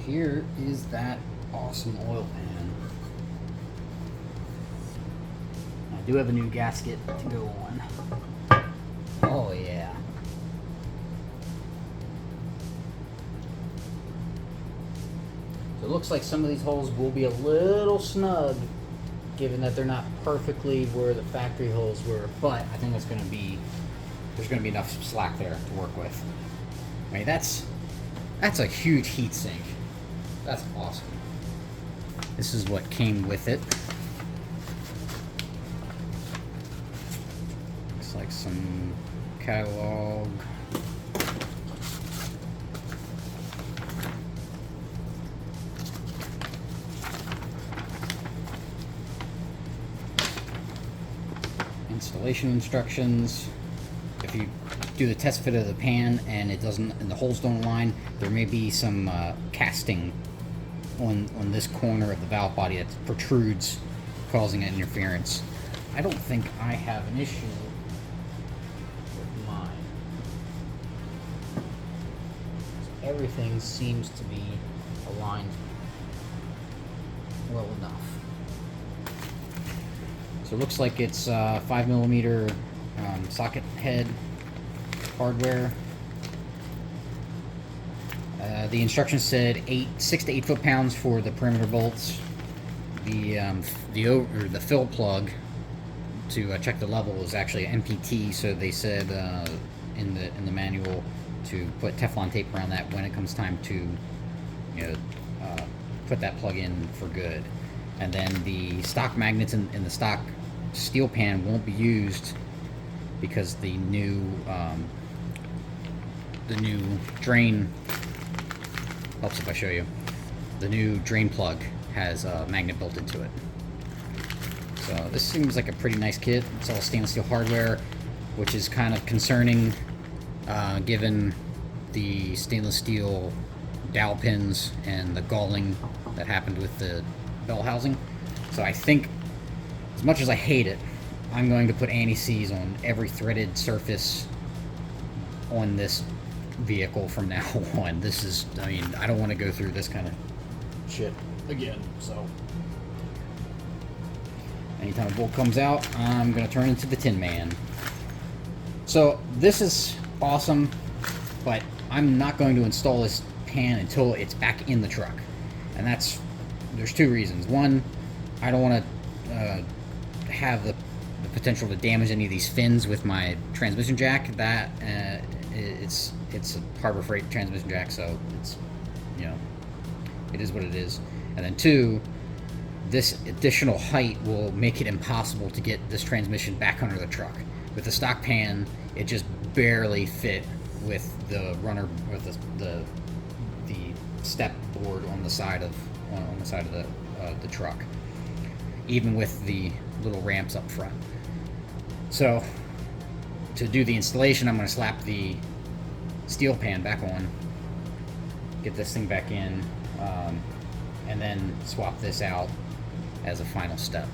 here is that awesome oil pan. I do have a new gasket to go on. Oh yeah. So it looks like some of these holes will be a little snug, given that they're not perfectly where the factory holes were, but I think there's going to be enough slack there to work with. I mean, that's a huge heat sink. That's awesome. This is what came with it. Looks like some catalog. Installation instructions. If you do the test fit of the pan and it doesn't, and the holes don't align, there may be some casting on this corner of the valve body that protrudes, causing an interference. I don't think I have an issue with mine. Everything seems to be aligned well enough. So it looks like it's 5mm socket head hardware. The instructions said 6 to 8 foot-pounds for the perimeter bolts. The fill plug to check the level is actually an MPT, so they said in the manual to put Teflon tape around that when it comes time to put that plug in for good. And then the stock magnets in the stock steel pan won't be used because the new drain, helps if I show you, the new drain plug has a magnet built into it. So this seems like a pretty nice kit. It's all stainless steel hardware, which is kind of concerning given the stainless steel dowel pins and the galling that happened with the bell housing. So I think, as much as I hate it, I'm going to put anti-seize on every threaded surface on this vehicle from now on. This is, I mean, I don't want to go through this kind of shit again, so anytime a bolt comes out, I'm going to turn into the Tin Man. So this is awesome, but I'm not going to install this pan until it's back in the truck. And there's two reasons. One, I don't want to have the potential to damage any of these fins with my transmission jack. That it's a Harbor Freight transmission jack, so it's, it is what it is. And then two, this additional height will make it impossible to get this transmission back under the truck. With the stock pan, it just barely fit with the runner, with the step board on the side of the truck, even with the little ramps up front. So to do the installation, I'm going to slap the steel pan back on, get this thing back in, and then swap this out as a final step.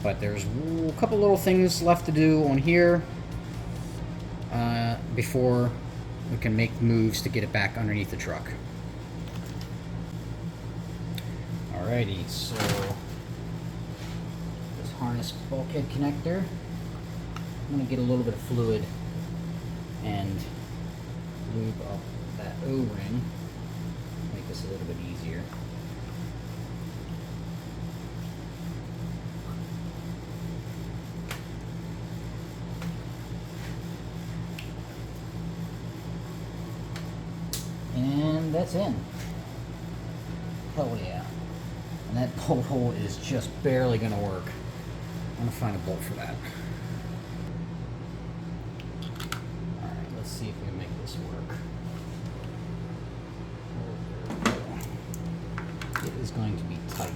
But there's a couple little things left to do on here before we can make moves to get it back underneath the truck. Alrighty, so this harness bulkhead connector, I'm going to get a little bit of fluid and lube up that O-ring, make this a little bit easier. And that's in. Hell yeah. And that bolt hole is just barely going to work. I'm going to find a bolt for that. Alright, let's see if we can make this work. It is going to be tight.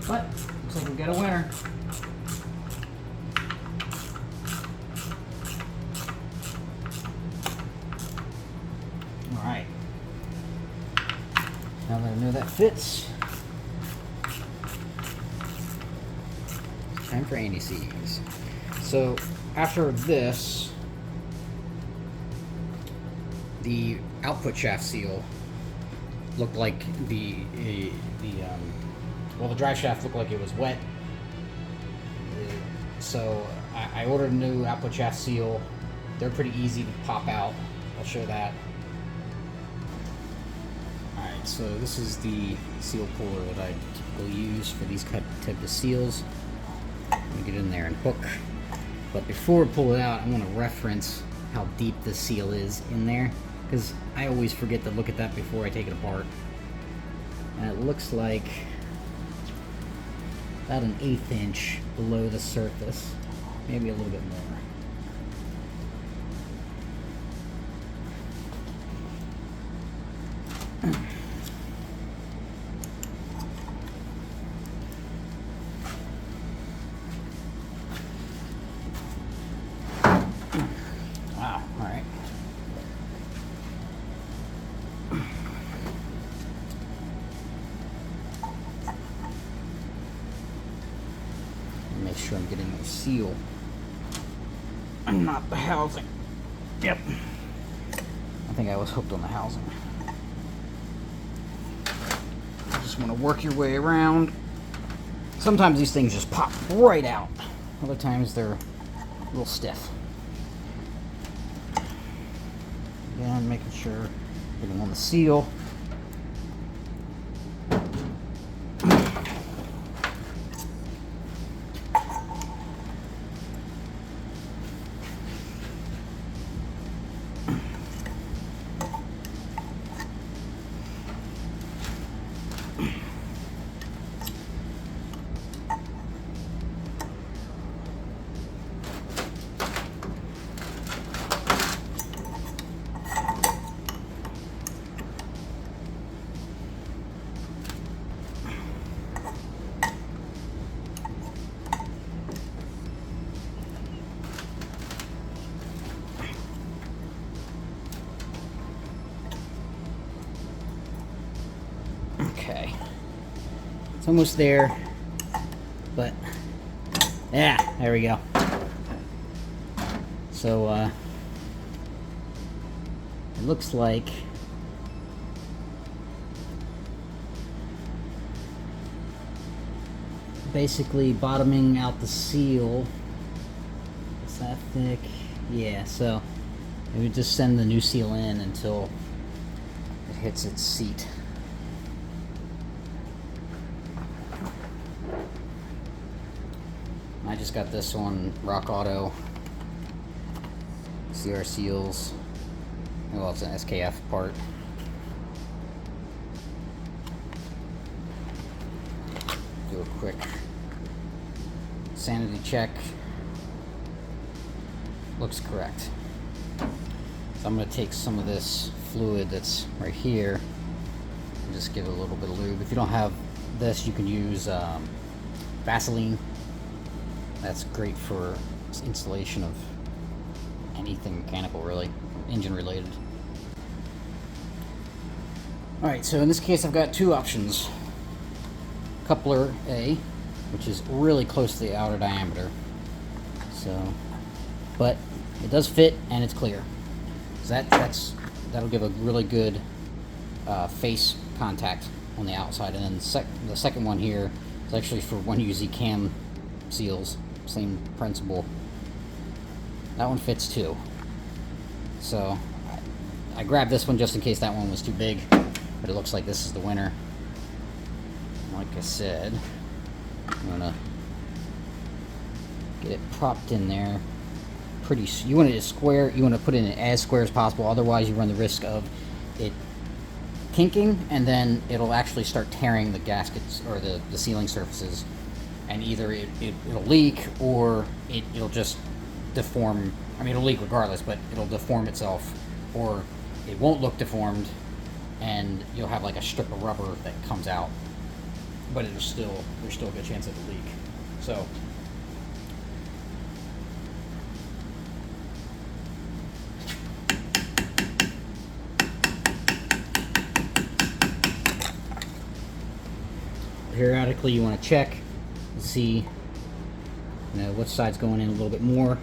But, looks like we've got a winner. Alright. Now that I know that fits, time for anti-seize. So after this, the output shaft seal looked like the drive shaft looked like it was wet. So I ordered a new output shaft seal. They're pretty easy to pop out. I'll show that. Alright, so this is the seal puller that I typically use for these type of seals. I'm going to get in there and hook. But before I pull it out, I want to reference how deep the seal is in there, because I always forget to look at that before I take it apart. And it looks like about an 1/8 inch below the surface, maybe a little bit more. Wow, all right. Make sure I'm getting the seal and not the housing. Yep. I think I was hooked on the housing. Just want to work your way around. Sometimes these things just pop right out. Other times they're a little stiff. Again, making sure getting on the seal. Okay, it's almost there, but yeah, there we go. So it looks like basically bottoming out the seal. Is that thick? Yeah, so we would just send the new seal in until it hits its seat. I just got this on Rock Auto. CR seals. Well, it's an SKF part. Do a quick sanity check. Looks correct. So I'm going to take some of this fluid that's right here and just give it a little bit of lube. If you don't have this, you can use Vaseline. That's great for installation of anything mechanical, really, engine related. Alright, so in this case I've got two options. Coupler A, which is really close to the outer diameter. So, but it does fit and it's clear. So that'll give a really good face contact on the outside. And then the second one here is actually for 1UZ cam seals. Same principle. That one fits too. So I grabbed this one just in case that one was too big, but it looks like this is the winner. Like I said, I'm gonna get it propped in there. You want it as square. You want to put it in as square as possible. Otherwise, you run the risk of it kinking, and then it'll actually start tearing the gaskets or the sealing surfaces. And either it'll leak or it'll just deform. I mean, it'll leak regardless, but it'll deform itself, or it won't look deformed, and you'll have like a strip of rubber that comes out, but there's still a good chance it'll leak. So periodically you want to check and see, which side's going in a little bit more.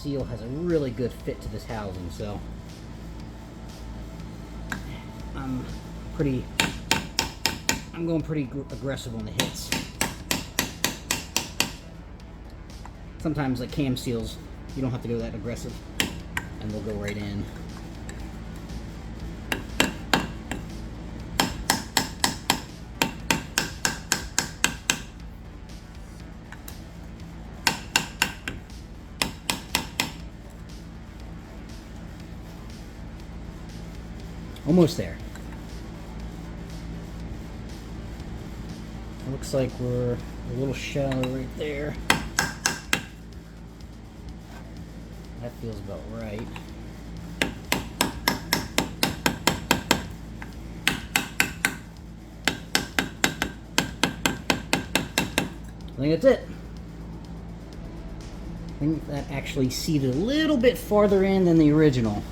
seal has a really good fit to this housing, so I'm going pretty aggressive on the hits. Sometimes like cam seals, you don't have to go that aggressive, and they'll go right in. Almost there. It looks like we're a little shallow right there. That feels about right. I think that's it. I think that actually seated a little bit farther in than the original.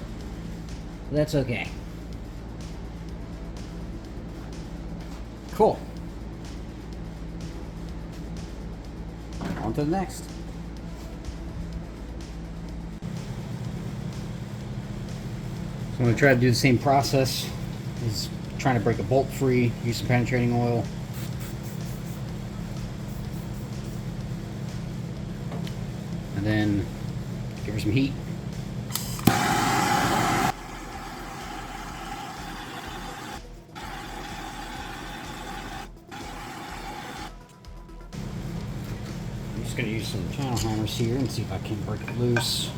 But that's okay. Cool. On to the next. So I'm going to try to do the same process as trying to break a bolt free, use some penetrating oil. And then give her some heat. I'm just going to use some channel hammers here and see if I can break it loose.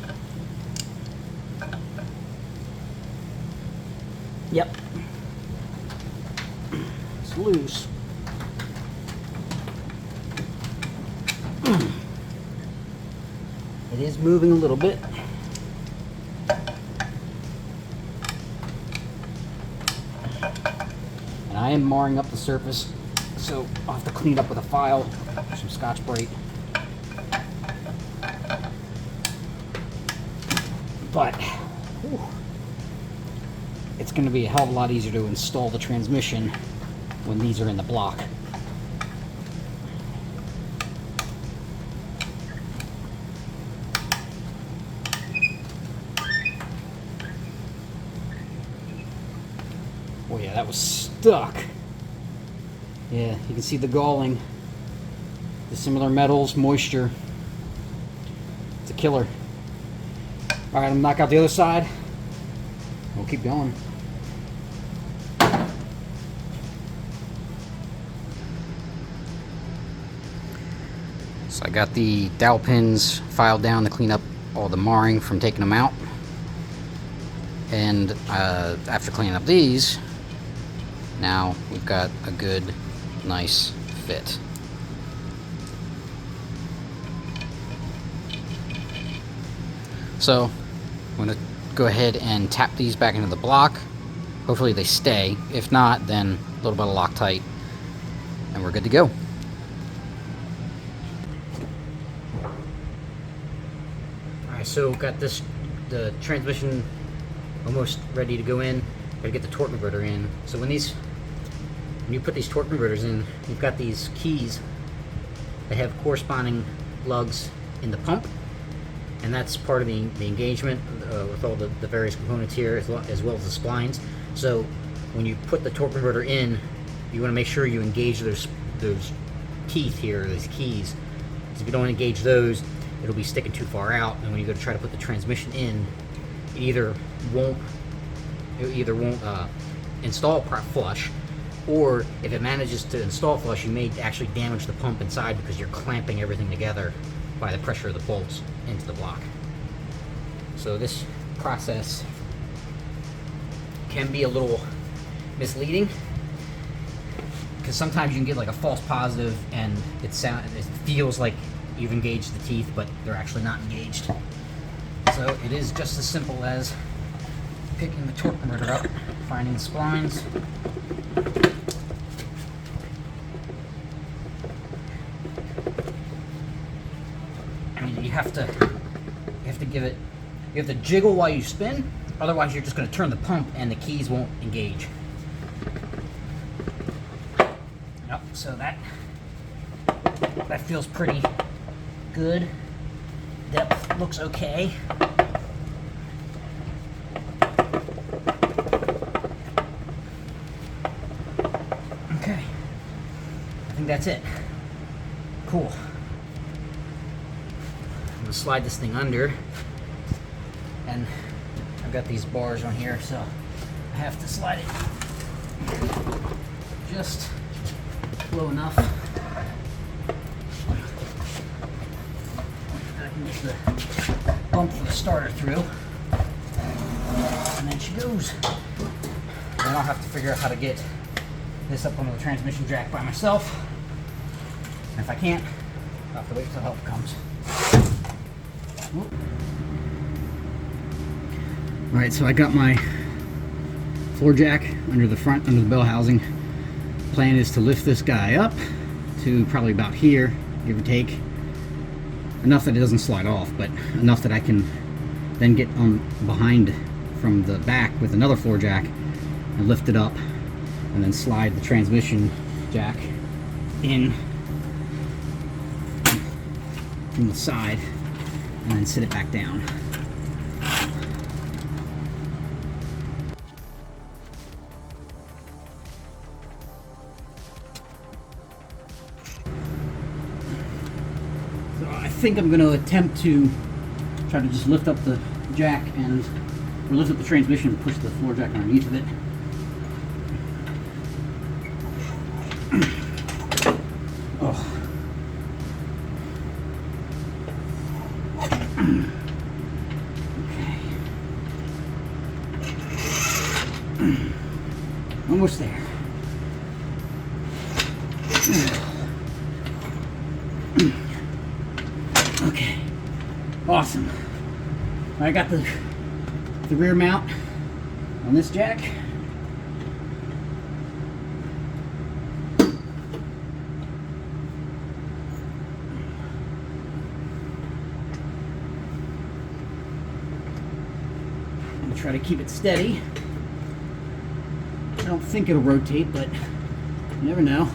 Yep. It's loose. It is moving a little bit. And I am marring up the surface, so I'll have to clean it up with a file, some Scotch-Brite. But whew, it's going to be a hell of a lot easier to install the transmission when these are in the block. Oh yeah, that was stuck. Yeah, you can see the galling, the similar metals, moisture. It's a killer. All right, I'm gonna knock out the other side. We'll keep going. So I got the dowel pins filed down to clean up all the marring from taking them out. And after cleaning up these, now we've got a good, nice fit. So I'm going to go ahead and tap these back into the block. Hopefully they stay. If not, then a little bit of Loctite and we're good to go. Alright, so got the transmission almost ready to go in. Gotta get the torque converter in. So when you put these torque converters in, you've got these keys that have corresponding lugs in the pump. And that's part of the engagement with all the various components here, as well as the splines. So when you put the torque converter in, you want to make sure you engage those teeth here, those keys. Because if you don't engage those, it'll be sticking too far out. And when you go to try to put the transmission in, it either won't install flush, or if it manages to install flush, you may actually damage the pump inside because you're clamping everything together by the pressure of the bolts into the block. So this process can be a little misleading because sometimes you can get like a false positive and it feels like you've engaged the teeth, but they're actually not engaged. So it is just as simple as picking the torque converter up, finding the splines, you have to give it, you have to jiggle while you spin, otherwise you're just going to turn the pump and the keys won't engage. Yep, so that feels pretty good. depth looks okay. Okay, I think that's it. Cool. I'm gonna slide this thing under, and I've got these bars on here, so I have to slide it just low enough. I can get the bump for the starter through, and then she goes. Then I'll have to figure out how to get this up onto the transmission jack by myself. And if I can't, I'll have to wait till help comes. Alright, so I got my floor jack under the front, under the bell housing. Plan is to lift this guy up to probably about here, give or take. Enough that it doesn't slide off, but enough that I can then get on behind from the back with another floor jack and lift it up, and then slide the transmission jack in from the side and then sit it back down. So I think I'm going to attempt to try to just lift up the jack or lift up the transmission and push the floor jack underneath of it. Oh. Okay. Almost there. Okay. Awesome. I got the rear mount on this jack. Try to keep it steady. I don't think it'll rotate, but you never know.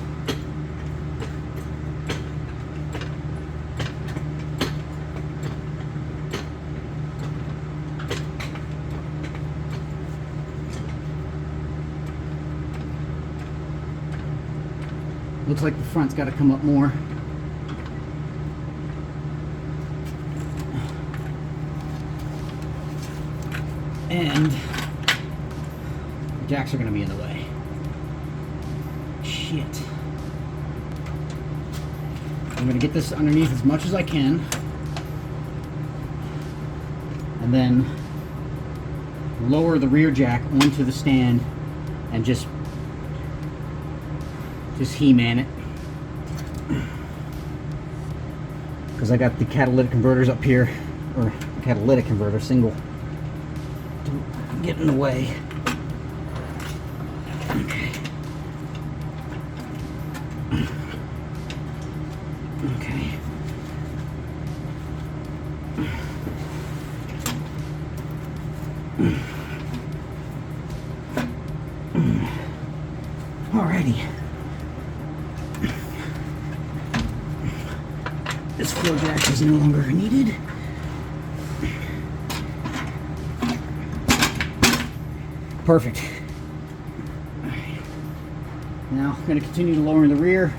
Looks like the front's got to come up more. And the jacks are going to be in the way. Shit. I'm going to get this underneath as much as I can. And then lower the rear jack onto the stand and just He-Man it. Because I got the catalytic converters up here, or catalytic converter, single, to get in the way. Okay. Okay. Alrighty. This floor jack is no longer needed. Perfect. Alright. Now I'm going to continue to lower in the rear.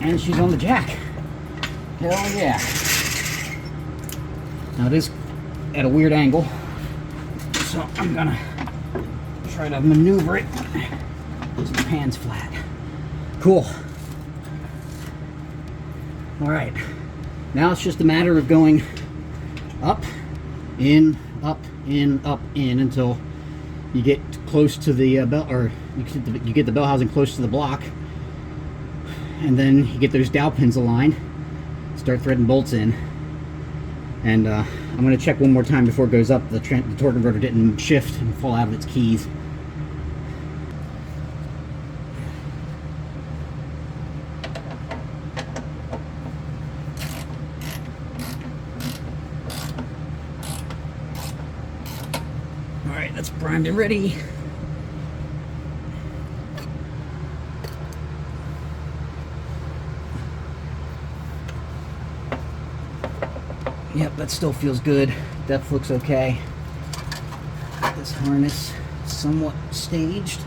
And she's on the jack. Hell yeah. Now it is at a weird angle, so I'm gonna try to maneuver it so the pan's flat. Cool. Alright. Now it's just a matter of going up, in, up, in, up, in until you get close to the bell, or you get the bell housing close to the block. And then you get those dowel pins aligned, start threading bolts in, and I'm going to check one more time before it goes up the torque converter didn't shift and fall out of its keys. Alright, that's primed and ready. that still feels good. Depth looks okay. This harness somewhat staged.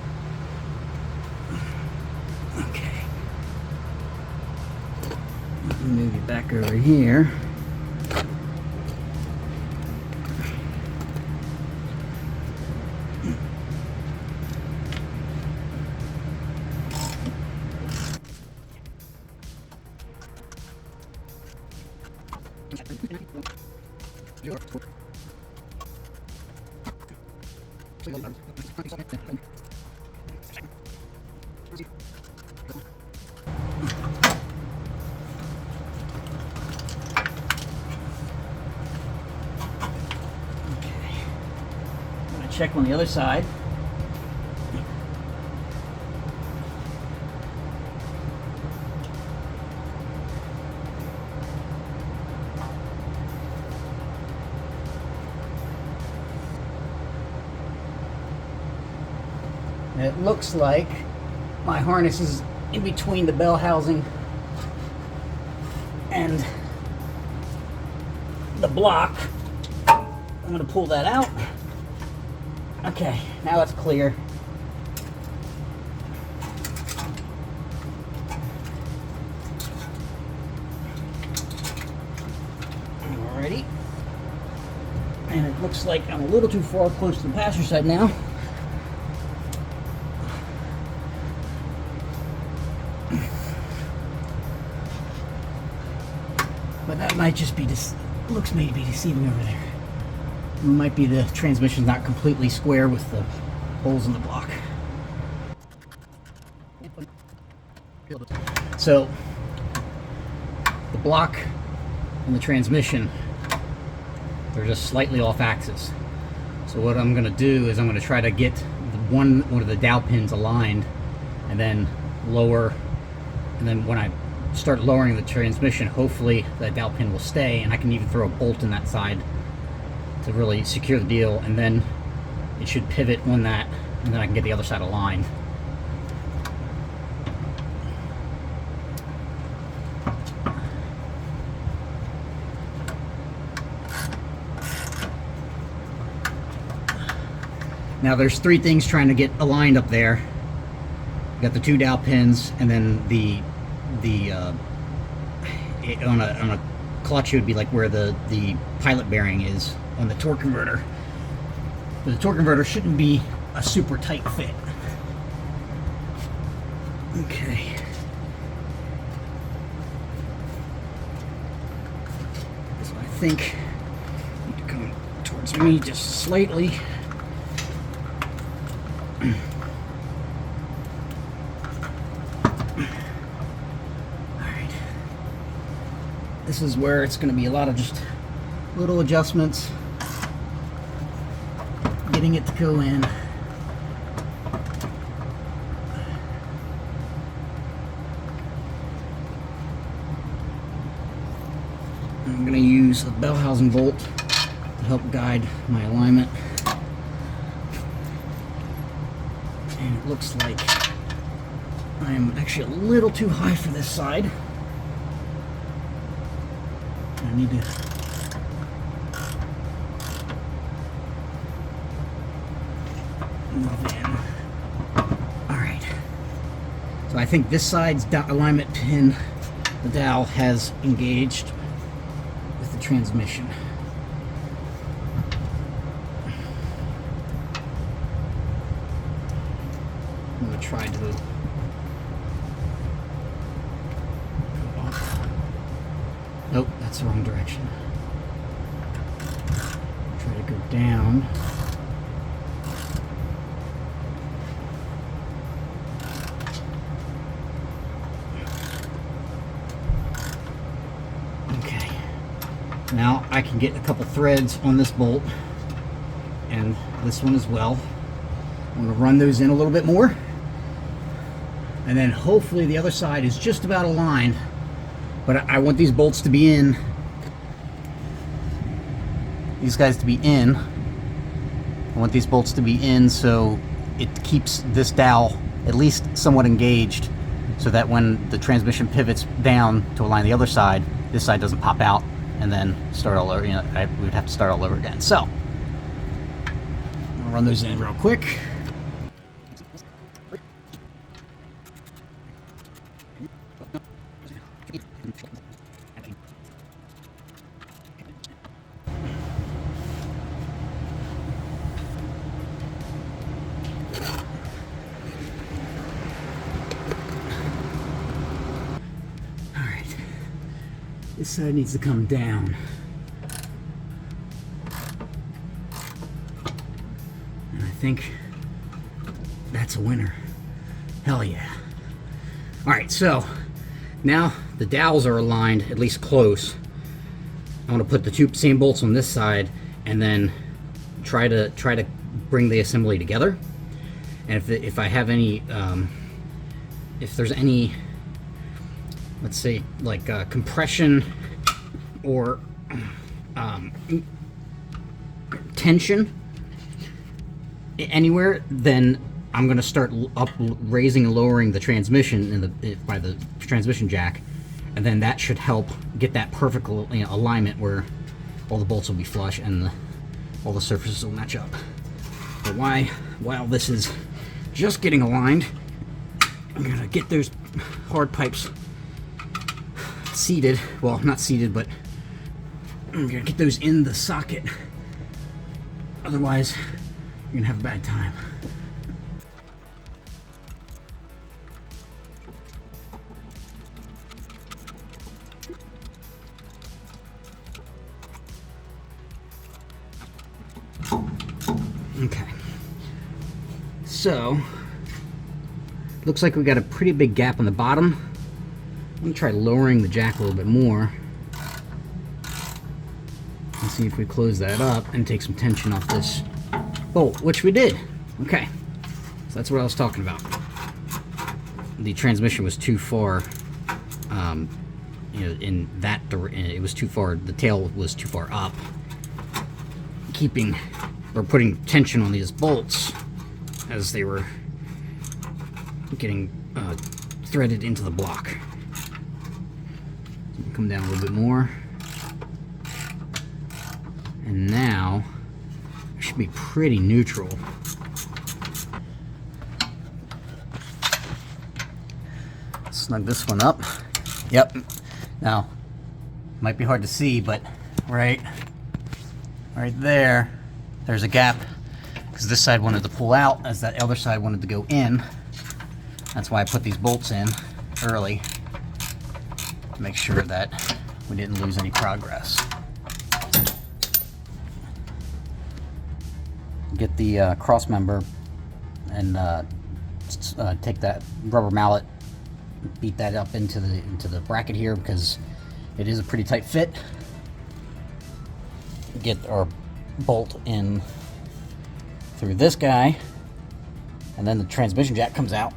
Okay. Move you back over here. Check on the other side. And it looks like my harness is in between the bell housing and the block. I'm going to pull that out. Okay, now it's clear. Alrighty. And it looks like I'm a little too far close to the passenger side now. But that might just be looks maybe be deceiving over there. It might be the transmission's not completely square with the holes in the block. So the block and the transmission, they're just slightly off axis. So what I'm going to do is I'm going to try to get one of the dowel pins aligned and then lower, and then when I start lowering the transmission, hopefully that dowel pin will stay, and I can even throw a bolt in that side to really secure the deal, and then it should pivot on that, and then I can get the other side aligned. Now there's three things trying to get aligned up there. You got the two dowel pins, and then on a clutch it would be like where the pilot bearing is on the torque converter. But the torque converter shouldn't be a super tight fit. Okay. So I think I need to come towards me just slightly. Alright. This is where it's going to be a lot of just little adjustments. Getting it to go in. I'm going to use a bell housing bolt to help guide my alignment. And it looks like I'm actually a little too high for this side. I need to move in. Alright. So I think this side's alignment pin, the dowel, has engaged with the transmission. I'm going to try to go up. Nope, that's the wrong direction. Try to go down. Okay. Now I can get a couple threads on this bolt and this one as well. I'm going to run those in a little bit more. And then hopefully the other side is just about aligned. But I want these bolts to be in. These guys to be in. I want these bolts to be in so it keeps this dowel at least somewhat engaged, so that when the transmission pivots down to align the other side, this side doesn't pop out and then start all over. We would have to start all over again. So, I'll run those in real quick. This side needs to come down. And I think that's a winner. Hell yeah. Alright, so now the dowels are aligned, at least close. I want to put the two same bolts on this side and then try to bring the assembly together. And if I have any, if there's any, let's say, like compression or tension anywhere, then I'm going to start raising and lowering the transmission by the transmission jack, and then that should help get that perfect alignment where all the bolts will be flush and all the surfaces will match up. But while this is just getting aligned, I'm going to get those hard pipes seated. Well, not seated, but I'm gonna get those in the socket. Otherwise, you're gonna have a bad time. Okay. So, looks like we got a pretty big gap on the bottom. Let me try lowering the jack a little bit more and see if we close that up and take some tension off this bolt, which we did. Okay, so that's what I was talking about. The transmission was too far, in that it was too far. The tail was too far up, putting tension on these bolts as they were getting threaded into the block. Come down a little bit more, and now it should be pretty neutral. Snug this one up. Yep. Now, might be hard to see, but right there's a gap because this side wanted to pull out as that other side wanted to go in. That's why I put these bolts in early. Make sure that we didn't lose any progress. Get the Crossmember and take that rubber mallet, beat that up into the bracket here because it is a pretty tight fit. Get our bolt in through this guy, and then the transmission jack comes out.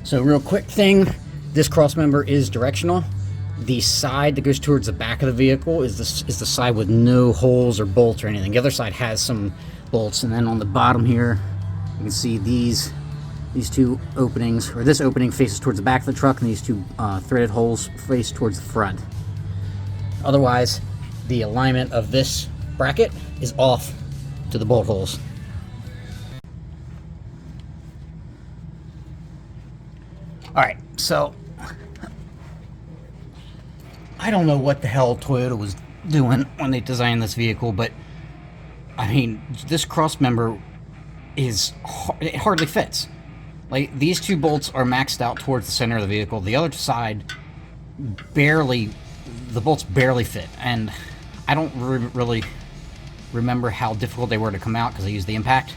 So real quick thing, this crossmember is directional. The side that goes towards the back of the vehicle is the side with no holes or bolts or anything. The other side has some bolts, and then on the bottom here, you can see these two openings, or this opening faces towards the back of the truck, and these two threaded holes face towards the front. Otherwise, the alignment of this bracket is off to the bolt holes. Alright, so I don't know what the hell Toyota was doing when they designed this vehicle, but I mean, this crossmember it hardly fits. Like, these two bolts are maxed out towards the center of the vehicle. The other side the bolts barely fit, and I don't really remember how difficult they were to come out because I used the impact.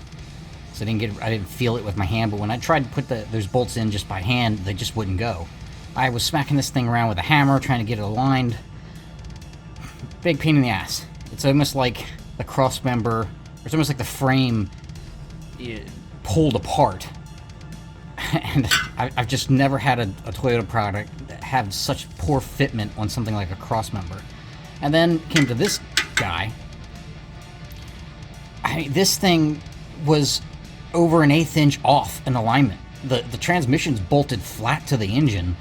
So I didn't feel it with my hand, but when I tried to put those bolts in just by hand, they just wouldn't go. I was smacking this thing around with a hammer, trying to get it aligned. Big pain in the ass. It's almost like the crossmember, it's almost like the frame pulled apart. And I've just never had a Toyota product have such poor fitment on something like a crossmember. And then came to this guy. I mean, this thing was over an 1/8 inch off in alignment. The transmission's bolted flat to the engine.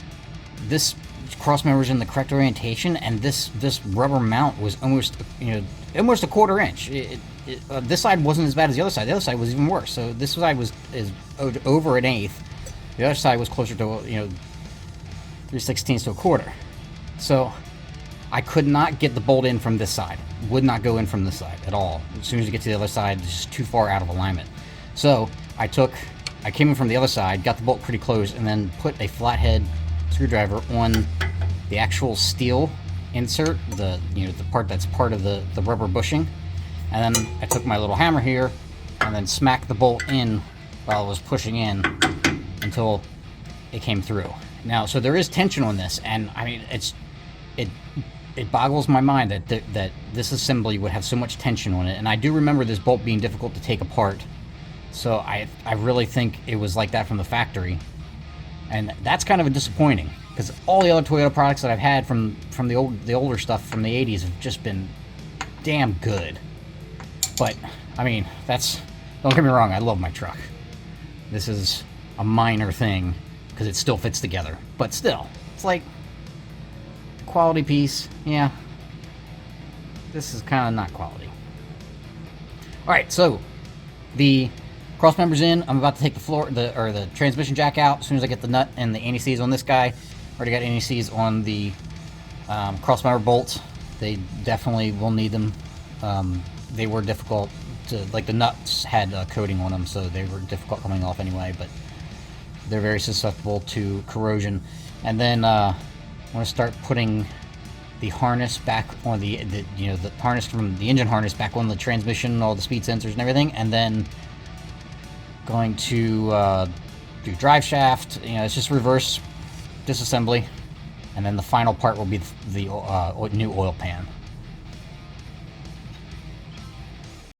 This cross members in the correct orientation, and this rubber mount was almost, almost a quarter inch. This side wasn't as bad as the other side. The other side was even worse. So this side was over an eighth. The other side was closer to 3/16 to a quarter. So I could not get the bolt in from this side. Would not go in from this side at all. As soon as you get to the other side, it's just too far out of alignment. So I came in from the other side, got the bolt pretty close, and then put a flathead screwdriver on the actual steel insert, the part that's part of the rubber bushing. And then I took my little hammer here and then smacked the bolt in while I was pushing in until it came through. Now, so there is tension on this, and I mean, it boggles my mind that this assembly would have so much tension on it. And I do remember this bolt being difficult to take apart, so I really think it was like that from the factory, and that's kind of a disappointing, because all the other Toyota products that I've had from the older stuff from the 80s have just been damn good. But I mean, don't get me wrong, I love my truck. This is a minor thing because it still fits together, but still, it's like quality piece. Yeah, this is kind of not quality. All right, so the cross member's in. I'm about to take the transmission jack out as soon as I get the nut and the anti-seize on this guy. Already got anti-seize on the cross member bolts. They definitely will need them. They were difficult to, like, the nuts had coating on them, so they were difficult coming off anyway, but they're very susceptible to corrosion. And then I'm going to start putting the harness back on the harness from the engine harness back on the transmission, all the speed sensors and everything, and then going to do drive shaft. It's just reverse disassembly, and then the final part will be the new oil pan.